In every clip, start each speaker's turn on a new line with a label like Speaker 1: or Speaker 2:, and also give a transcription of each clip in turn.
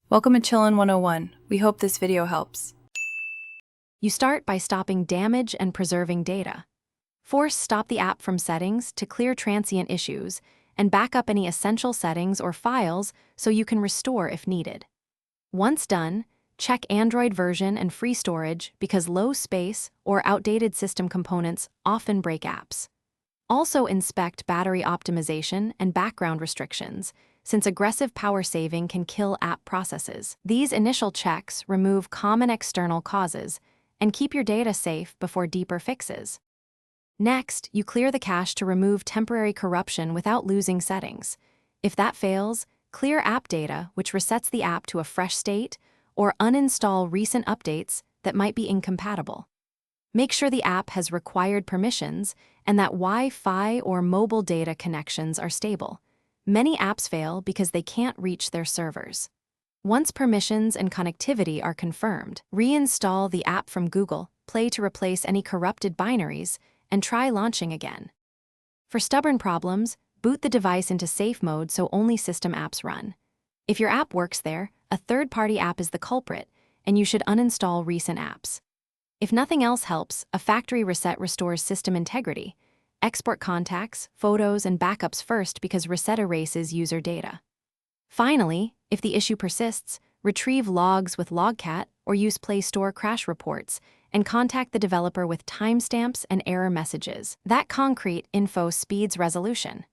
Speaker 1: Welcome to Chillin' 101. We hope this video helps.
Speaker 2: You start by stopping damage and preserving data. Force stop the app from settings to clear transient issues and back up any essential settings or files so you can restore if needed. Once done, check Android version and free storage because low space or outdated system components often break apps. Also inspect battery optimization and background restrictions, since aggressive power saving can kill app processes. These initial checks remove common external causes and keep your data safe before deeper fixes. Next, you clear the cache to remove temporary corruption without losing settings. If that fails, clear app data, which resets the app to a fresh state, or uninstall recent updates that might be incompatible. Make sure the app has required permissions and that Wi-Fi or mobile data connections are stable. Many apps fail because they can't reach their servers. Once permissions and connectivity are confirmed, reinstall the app from Google Play to replace any corrupted binaries and try launching again. For stubborn problems, boot the device into safe mode so only system apps run. If your app works there, a third-party app is the culprit, and you should uninstall recent apps. If nothing else helps, a factory reset restores system integrity. Export contacts, photos, and backups first because reset erases user data. Finally, if the issue persists, retrieve logs with Logcat or use Play Store crash reports and contact the developer with timestamps and error messages. That concrete info speeds resolution.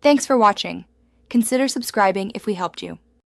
Speaker 3: Thanks for watching. Consider subscribing if we helped you.